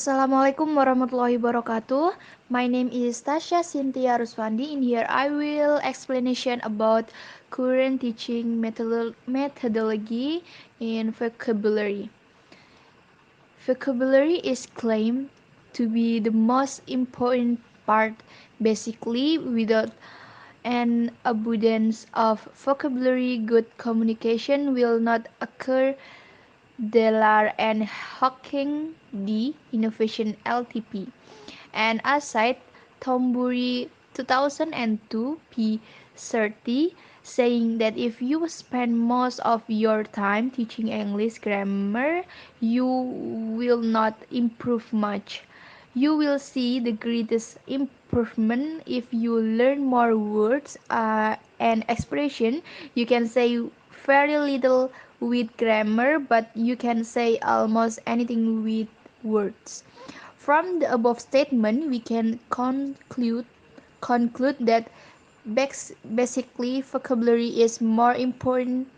Assalamualaikum warahmatullahi wabarakatuh. My name is Tasha Cynthia Ruswandi. In here, I will explanation about current teaching methodology in vocabulary. Vocabulary is claimed to be the most important part. Basically, without an abundance of vocabulary, good communication will not occur. Delar and Hawking D. Innovation Ltp. And aside Thornbury 2002 p. 30 saying that if you spend most of your time teaching English grammar, you will not improve much. You will see the greatest improvement if you learn more words and expression. You can say very little with grammar, but you can say almost anything with words. From the above statement, we can conclude that basically vocabulary is more important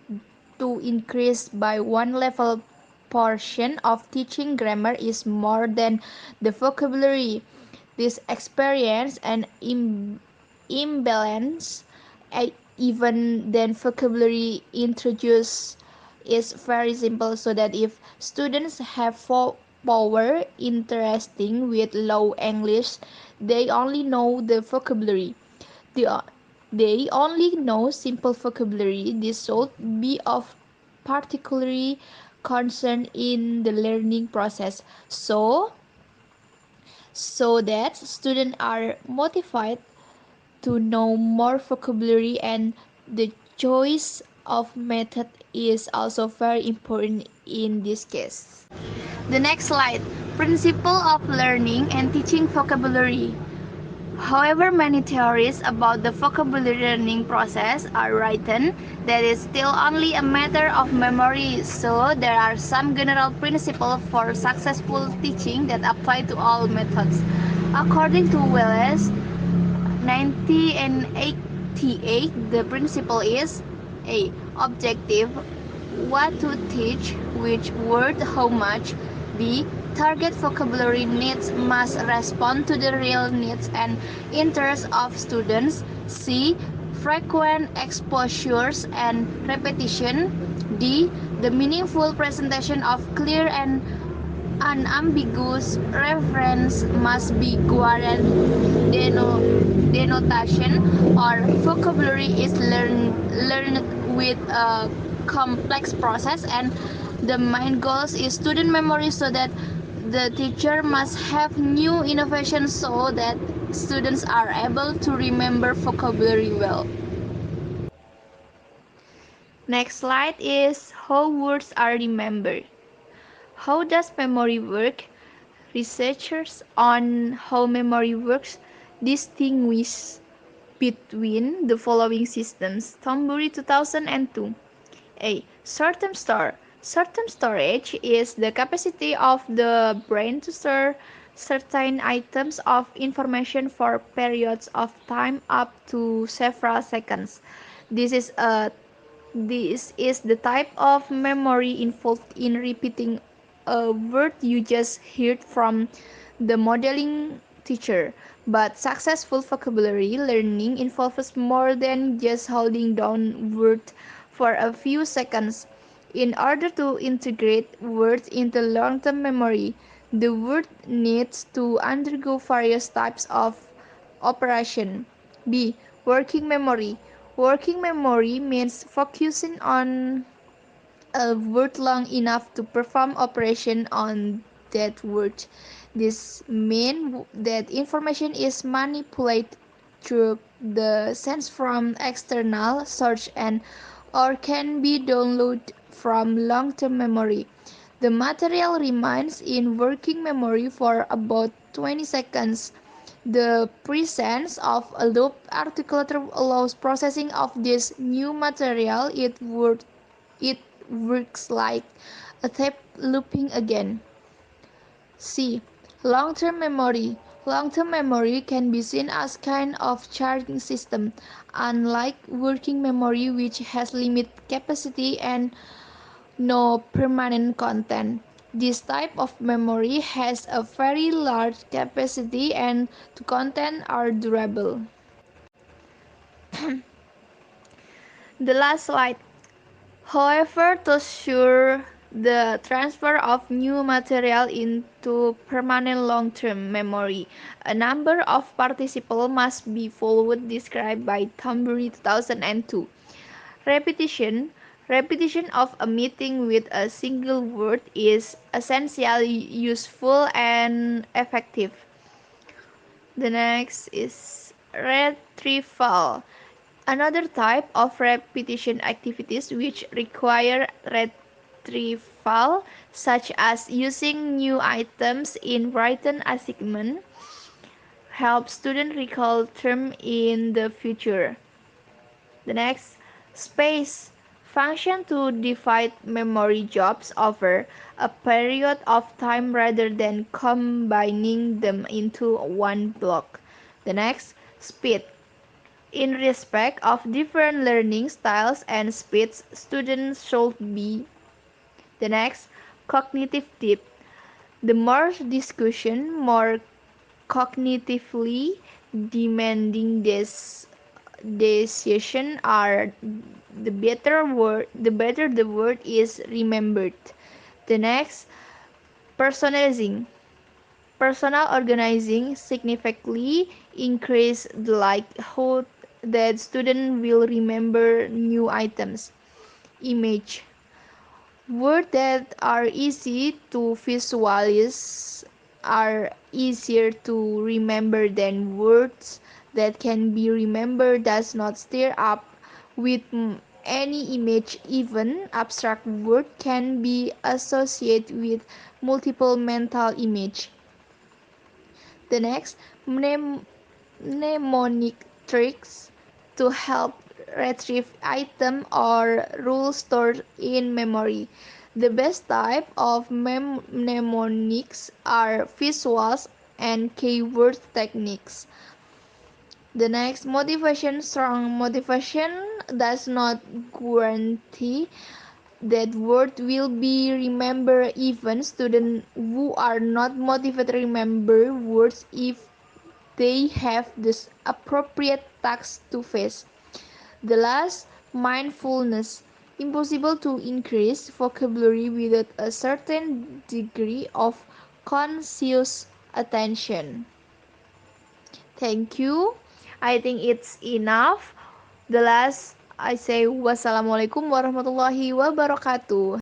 to increase by one level. Portion of teaching grammar is more than the vocabulary. This experience and imbalance, even then vocabulary introduced is very simple, so that if students have power interesting with low English, they only know the vocabulary. They, they only know simple vocabulary. This should be of particularly concern in the learning process. So that students are motivated to know more vocabulary, and the choice of method is also very important in this case. The next slide, principle of learning and teaching vocabulary. However many theories about the vocabulary learning process are written, that is still only a matter of memory, so there are some general principles for successful teaching that apply to all methods. According to Wallace, 1988, the principle is A. Objective, what to teach, which word, how much. B. Target vocabulary needs must respond to the real needs and interests of students. C. Frequent exposures and repetition. D. The meaningful presentation of clear and unambiguous reference must be denotation, or vocabulary is learned with a complex process, and the main goals is student memory, so that the teacher must have new innovations so that students are able to remember vocabulary well. Next slide is how words are remembered. How does memory work? Researchers on how memory works distinguish between the following systems. Thornbury 2002. A. Short-term store. Short-term storage is the capacity of the brain to store certain items of information for periods of time up to several seconds. This is a this is the type of memory involved in repeating a word you just heard from the modeling teacher. But successful vocabulary learning involves more than just holding down words for a few seconds. In order to integrate words into long-term memory, the word needs to undergo various types of operation. B. Working memory. Working memory means focusing on a word long enough to perform operation on that word. This means that information is manipulated through the sense from external source and or can be downloaded from long-term memory. The material remains in working memory for about 20 seconds. The presence of a loop articulator allows processing of this new material. It works like a tape looping again. C. Long-term memory. Long-term memory can be seen as kind of charging system, unlike working memory which has limited capacity and no permanent content. This type of memory has a very large capacity and the content are durable. The last slide. However, to ensure the transfer of new material into permanent long-term memory, a number of participles must be followed described by Thornbury 2002. Repetition. Repetition of a meeting with a single word is essentially useful and effective. The next is retrieval. Another type of repetition activities which require retrieval, such as using new items in written assignment, helps students recall terms in the future. The next, space. Function to divide memory jobs over a period of time rather than combining them into one block. The next, speed. In respect of different learning styles and speeds, students should be. The next, cognitive depth. The more discussion, more cognitively demanding this decision are, the better the word is remembered. The next, personalizing. Personal organizing significantly increase the likelihood that students will remember new items. Image. Words that are easy to visualize are easier to remember than words that can be remembered does not stir up with any image. Even abstract word can be associated with multiple mental image. The next, mnemonic tricks to help retrieve item or rules stored in memory. The best type of mnemonics are visuals and keyword techniques. The next, motivation. Strong motivation does not guarantee that word will be remembered. Even students who are not motivated remember words if they have this appropriate task to face. The last, mindfulness. Impossible to increase vocabulary without a certain degree of conscious attention. Thank you. I think it's enough. The last, I say wassalamualaikum warahmatullahi wabarakatuh.